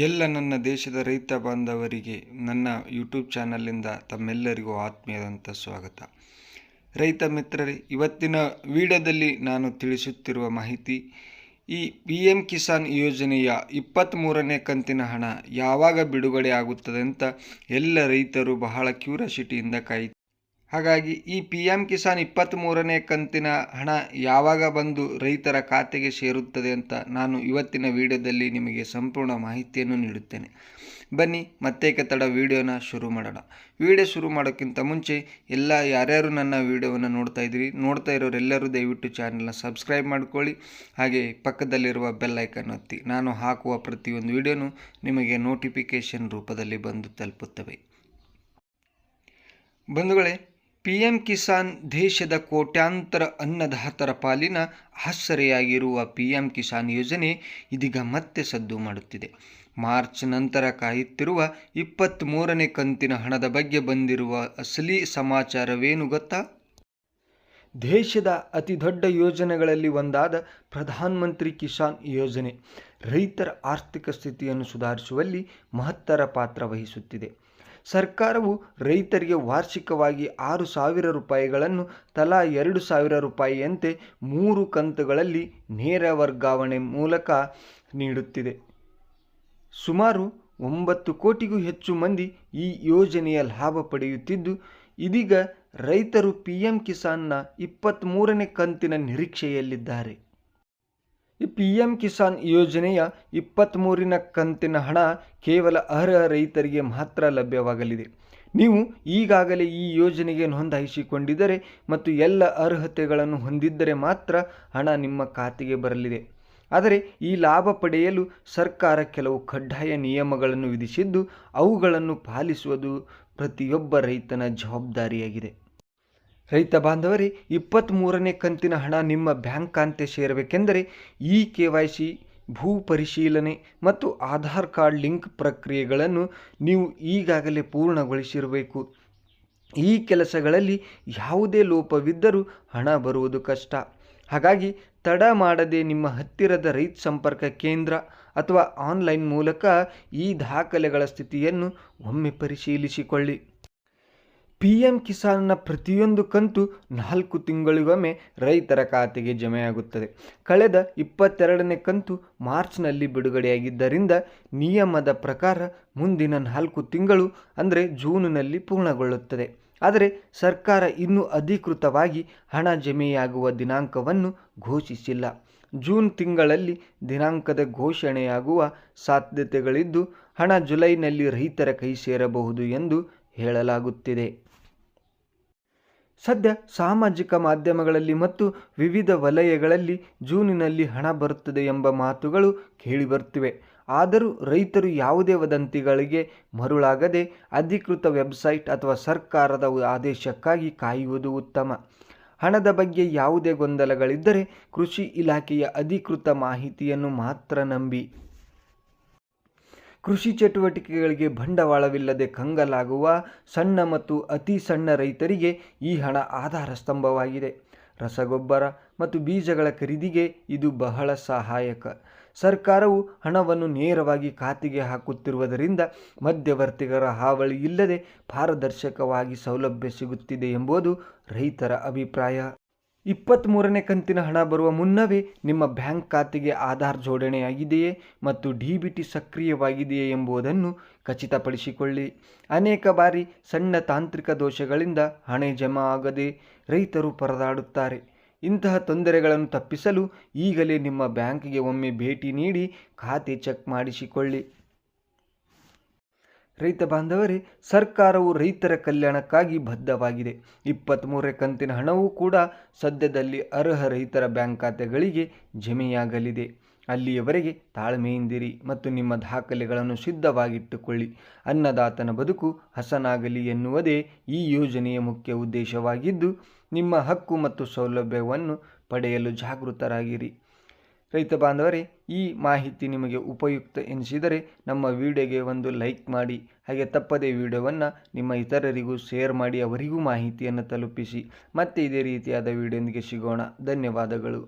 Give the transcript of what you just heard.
ಎಲ್ಲ ನನ್ನ ದೇಶದ ರೈತ ಬಾಂಧವರಿಗೆ ನನ್ನ ಯೂಟ್ಯೂಬ್ ಚಾನಲಿಂದ ತಮ್ಮೆಲ್ಲರಿಗೂ ಆತ್ಮೀಯದಂಥ ಸ್ವಾಗತ. ರೈತ ಮಿತ್ರರೇ, ಇವತ್ತಿನ ವಿಡಿಯೋದಲ್ಲಿ ನಾನು ತಿಳಿಸುತ್ತಿರುವ ಮಾಹಿತಿ, ಈ PM ಕಿಸಾನ್ ಯೋಜನೆಯ 23ನೇ ಕಂತಿನ ಹಣ ಯಾವಾಗ ಬಿಡುಗಡೆ ಆಗುತ್ತದೆ ಅಂತ ಎಲ್ಲ ರೈತರು ಬಹಳ ಕ್ಯೂರಿಯಾಸಿಟಿಯಿಂದ ಕಾಯ್ತಾರೆ. ಹಾಗಾಗಿ ಈ PM ಕಿಸಾನ್ 23ನೇ ಕಂತಿನ ಹಣ ಯಾವಾಗ ಬಂದು ರೈತರ ಖಾತೆಗೆ ಸೇರುತ್ತದೆ ಅಂತ ನಾನು ಇವತ್ತಿನ ವಿಡಿಯೋದಲ್ಲಿ ನಿಮಗೆ ಸಂಪೂರ್ಣ ಮಾಹಿತಿಯನ್ನು ನೀಡುತ್ತೇನೆ. ಬನ್ನಿ ಮತ್ತೇಕೆ ತಡ, ವಿಡಿಯೋನ ಶುರು ಮಾಡೋಣ. ವಿಡಿಯೋ ಶುರು ಮಾಡೋಕ್ಕಿಂತ ಮುಂಚೆ ಯಾರ್ಯಾರು ನನ್ನ ವಿಡಿಯೋವನ್ನು ನೋಡ್ತಾ ಇರೋರೆಲ್ಲರೂ ದಯವಿಟ್ಟು ಚಾನಲ್ನ ಸಬ್ಸ್ಕ್ರೈಬ್ ಮಾಡ್ಕೊಳ್ಳಿ. ಹಾಗೆ ಪಕ್ಕದಲ್ಲಿರುವ ಬೆಲ್ ಐಕನ್ ಒತ್ತಿ. ನಾನು ಹಾಕುವ ಪ್ರತಿಯೊಂದು ವಿಡಿಯೋನು ನಿಮಗೆ ನೋಟಿಫಿಕೇಷನ್ ರೂಪದಲ್ಲಿ ಬಂದು ತಲುಪುತ್ತವೆ. ಬಂಧುಗಳೇ, PM ಕಿಸಾನ್ ದೇಶದ ಕೋಟ್ಯಾಂತರ ಅನ್ನದಾತರ ಪಾಲಿನ ಆಸರೆಯಾಗಿರುವ PM ಕಿಸಾನ್ ಯೋಜನೆ ಇದೀಗ ಮತ್ತೆ ಸದ್ದು ಮಾಡುತ್ತಿದೆ. ಮಾರ್ಚ್ ನಂತರ ಕಾಯುತ್ತಿರುವ 23ನೇ ಕಂತಿನ ಹಣದ ಬಗ್ಗೆ ಬಂದಿರುವ ಅಸಲಿ ಸಮಾಚಾರವೇನು ಗೊತ್ತಾ? ದೇಶದ ಅತಿ ದೊಡ್ಡ ಯೋಜನೆಗಳಲ್ಲಿ ಒಂದಾದ ಪ್ರಧಾನ ಮಂತ್ರಿ ಕಿಸಾನ್ ಯೋಜನೆ ರೈತರ ಆರ್ಥಿಕ ಸ್ಥಿತಿಯನ್ನು ಸುಧಾರಿಸುವಲ್ಲಿ ಮಹತ್ತರ ಪಾತ್ರ ವಹಿಸುತ್ತಿದೆ. ಸರ್ಕಾರವು ರೈತರಿಗೆ ವಾರ್ಷಿಕವಾಗಿ 6,000 ರೂಪಾಯಿಗಳನ್ನು ತಲಾ 2,000 ರೂಪಾಯಿಯಂತೆ 3 ಕಂತುಗಳಲ್ಲಿ ನೇರ ವರ್ಗಾವಣೆ ಮೂಲಕ ನೀಡುತ್ತಿದೆ. ಸುಮಾರು 9 ಕೋಟಿಗೂ ಹೆಚ್ಚು ಮಂದಿ ಈ ಯೋಜನೆಯ ಲಾಭ ಪಡೆಯುತ್ತಿದ್ದು, ಇದೀಗ ರೈತರು PM ಕಿಸಾನ್ನ 23ನೇ ಕಂತಿನ ನಿರೀಕ್ಷೆಯಲ್ಲಿದ್ದಾರೆ. ಈ PM ಕಿಸಾನ್ ಯೋಜನೆಯ 23ನೇ ಕಂತಿನ ಹಣ ಕೇವಲ ಅರ್ಹ ರೈತರಿಗೆ ಮಾತ್ರ ಲಭ್ಯವಾಗಲಿದೆ. ನೀವು ಈಗಾಗಲೇ ಈ ಯೋಜನೆಗೆ ನೋಂದಾಯಿಸಿಕೊಂಡಿದ್ದರೆ ಮತ್ತು ಎಲ್ಲ ಅರ್ಹತೆಗಳನ್ನು ಹೊಂದಿದ್ದರೆ ಮಾತ್ರ ಹಣ ನಿಮ್ಮ ಖಾತೆಗೆ ಬರಲಿದೆ. ಆದರೆ ಈ ಲಾಭ ಪಡೆಯಲು ಸರ್ಕಾರ ಕೆಲವು ಕಡ್ಡಾಯ ನಿಯಮಗಳನ್ನು ವಿಧಿಸಿದ್ದು, ಅವುಗಳನ್ನು ಪಾಲಿಸುವುದು ಪ್ರತಿಯೊಬ್ಬ ರೈತನ ಜವಾಬ್ದಾರಿಯಾಗಿದೆ. ರೈತ ಬಾಂಧವರೇ, 23ನೇ ಕಂತಿನ ಹಣ ನಿಮ್ಮ ಬ್ಯಾಂಕ್ ಖಾತೆ ಸೇರಬೇಕೆಂದರೆ KYC, ಭೂ ಪರಿಶೀಲನೆ ಮತ್ತು ಆಧಾರ್ ಕಾರ್ಡ್ ಲಿಂಕ್ ಪ್ರಕ್ರಿಯೆಗಳನ್ನು ನೀವು ಈಗಾಗಲೇ ಪೂರ್ಣಗೊಳಿಸಿರಬೇಕು. ಈ ಕೆಲಸಗಳಲ್ಲಿ ಯಾವುದೇ ಲೋಪವಿದ್ದರೂ ಹಣ ಬರುವುದು ಕಷ್ಟ. ಹಾಗಾಗಿ ತಡ ಮಾಡದೆ ನಿಮ್ಮ ಹತ್ತಿರದ ರೈತ ಸಂಪರ್ಕ ಕೇಂದ್ರ ಅಥವಾ ಆನ್ಲೈನ್ ಮೂಲಕ ಈ ದಾಖಲೆಗಳ ಸ್ಥಿತಿಯನ್ನು ಒಮ್ಮೆ ಪರಿಶೀಲಿಸಿಕೊಳ್ಳಿ. PM ಕಿಸಾನ್ನ ಪ್ರತಿಯೊಂದು ಕಂತು 4 ತಿಂಗಳಿಗೊಮ್ಮೆ ರೈತರ ಖಾತೆಗೆ ಜಮೆಯಾಗುತ್ತದೆ. ಕಳೆದ 22ನೇ ಕಂತು ಮಾರ್ಚ್ನಲ್ಲಿ ಬಿಡುಗಡೆಯಾಗಿದ್ದರಿಂದ ನಿಯಮದ ಪ್ರಕಾರ ಮುಂದಿನ 4 ತಿಂಗಳು ಅಂದರೆ ಜೂನ್ನಲ್ಲಿ ಪೂರ್ಣಗೊಳ್ಳುತ್ತದೆ. ಆದರೆ ಸರ್ಕಾರ ಇನ್ನೂ ಅಧಿಕೃತವಾಗಿ ಹಣ ಜಮೆಯಾಗುವ ದಿನಾಂಕವನ್ನು ಘೋಷಿಸಿಲ್ಲ. ಜೂನ್ ತಿಂಗಳಲ್ಲಿ ದಿನಾಂಕದ ಘೋಷಣೆಯಾಗುವ ಸಾಧ್ಯತೆಗಳಿದ್ದು, ಹಣ ಜುಲೈನಲ್ಲಿ ರೈತರ ಕೈ ಸೇರಬಹುದು ಎಂದು ಹೇಳಲಾಗುತ್ತಿದೆ. ಸದ್ಯ ಸಾಮಾಜಿಕ ಮಾಧ್ಯಮಗಳಲ್ಲಿ ಮತ್ತು ವಿವಿಧ ವಲಯಗಳಲ್ಲಿ ಜೂನಿನಲ್ಲಿ ಹಣ ಬರುತ್ತದೆ ಎಂಬ ಮಾತುಗಳು ಕೇಳಿಬರುತ್ತಿವೆ. ಆದರೂ ರೈತರು ಯಾವುದೇ ವದಂತಿಗಳಿಗೆ ಮರುಳಾಗದೆ ಅಧಿಕೃತ ವೆಬ್ಸೈಟ್ ಅಥವಾ ಸರ್ಕಾರದ ಆದೇಶಕ್ಕಾಗಿ ಕಾಯುವುದು ಉತ್ತಮ. ಹಣದ ಬಗ್ಗೆ ಯಾವುದೇ ಗೊಂದಲಗಳಿದ್ದರೆ ಕೃಷಿ ಇಲಾಖೆಯ ಅಧಿಕೃತ ಮಾಹಿತಿಯನ್ನು ಮಾತ್ರ ನಂಬಿ. ಕೃಷಿ ಚಟುವಟಿಕೆಗಳಿಗೆ ಬಂಡವಾಳವಿಲ್ಲದೆ ಕಂಗಾಲಾಗುವ ಸಣ್ಣ ಮತ್ತು ಅತಿ ಸಣ್ಣ ರೈತರಿಗೆ ಈ ಹಣ ಆಧಾರ ಸ್ತಂಭವಾಗಿದೆ. ರಸಗೊಬ್ಬರ ಮತ್ತು ಬೀಜಗಳ ಖರೀದಿಗೆ ಇದು ಬಹಳ ಸಹಾಯಕ. ಸರ್ಕಾರವು ಹಣವನ್ನು ನೇರವಾಗಿ ಖಾತೆಗೆ ಹಾಕುತ್ತಿರುವುದರಿಂದ ಮಧ್ಯವರ್ತಿಗಳ ಹಾವಳಿ ಇಲ್ಲದೆ ಪಾರದರ್ಶಕವಾಗಿ ಸೌಲಭ್ಯ ಸಿಗುತ್ತಿದೆ ಎಂಬುದು ರೈತರ ಅಭಿಪ್ರಾಯ. 23ನೇ ಕಂತಿನ ಹಣ ಬರುವ ಮುನ್ನವೇ ನಿಮ್ಮ ಬ್ಯಾಂಕ್ ಖಾತೆಗೆ ಆಧಾರ್ ಜೋಡಣೆಯಾಗಿದೆಯೇ ಮತ್ತು DBT ಸಕ್ರಿಯವಾಗಿದೆಯೇ ಎಂಬುದನ್ನು ಖಚಿತಪಡಿಸಿಕೊಳ್ಳಿ. ಅನೇಕ ಬಾರಿ ಸಣ್ಣ ತಾಂತ್ರಿಕ ದೋಷಗಳಿಂದ ಹಣ ಜಮಾ ಆಗದೆ ರೈತರು ಪರದಾಡುತ್ತಾರೆ. ಇಂತಹ ತೊಂದರೆಗಳನ್ನು ತಪ್ಪಿಸಲು ಈಗಲೇ ನಿಮ್ಮ ಬ್ಯಾಂಕಿಗೆ ಒಮ್ಮೆ ಭೇಟಿ ನೀಡಿ ಖಾತೆ ಚೆಕ್ ಮಾಡಿಸಿಕೊಳ್ಳಿ. ರೈತ ಬಾಂಧವರೇ, ಸರ್ಕಾರವು ರೈತರ ಕಲ್ಯಾಣಕ್ಕಾಗಿ ಬದ್ಧವಾಗಿದೆ. 23ನೇ ಕಂತಿನ ಹಣವೂ ಕೂಡ ಸದ್ಯದಲ್ಲಿ ಅರ್ಹ ರೈತರ ಬ್ಯಾಂಕ್ ಖಾತೆಗಳಿಗೆ ಜಮೆಯಾಗಲಿದೆ. ಅಲ್ಲಿಯವರೆಗೆ ತಾಳ್ಮೆಯಿಂದಿರಿ ಮತ್ತು ನಿಮ್ಮ ದಾಖಲೆಗಳನ್ನು ಸಿದ್ಧವಾಗಿಟ್ಟುಕೊಳ್ಳಿ. ಅನ್ನದಾತನ ಬದುಕು ಹಸನಾಗಲಿ ಎನ್ನುವುದೇ ಈ ಯೋಜನೆಯ ಮುಖ್ಯ ಉದ್ದೇಶವಾಗಿದ್ದು, ನಿಮ್ಮ ಹಕ್ಕು ಮತ್ತು ಸೌಲಭ್ಯವನ್ನು ಪಡೆಯಲು ಜಾಗೃತರಾಗಿರಿ. ರೈತ ಬಾಂಧವರೇ, ಈ ಮಾಹಿತಿ ನಿಮಗೆ ಉಪಯುಕ್ತ ಎನಿಸಿದರೆ ನಮ್ಮ ವಿಡಿಯೋಗೆ ಒಂದು ಲೈಕ್ ಮಾಡಿ. ಹಾಗೆ ತಪ್ಪದೇ ವಿಡಿಯೋವನ್ನು ನಿಮ್ಮ ಇತರರಿಗೂ ಶೇರ್ ಮಾಡಿ, ಅವರಿಗೂ ಮಾಹಿತಿಯನ್ನು ತಲುಪಿಸಿ. ಮತ್ತೆ ಇದೇ ರೀತಿಯಾದ ವಿಡಿಯೋದೊಂದಿಗೆ ಸಿಗೋಣ. ಧನ್ಯವಾದಗಳು.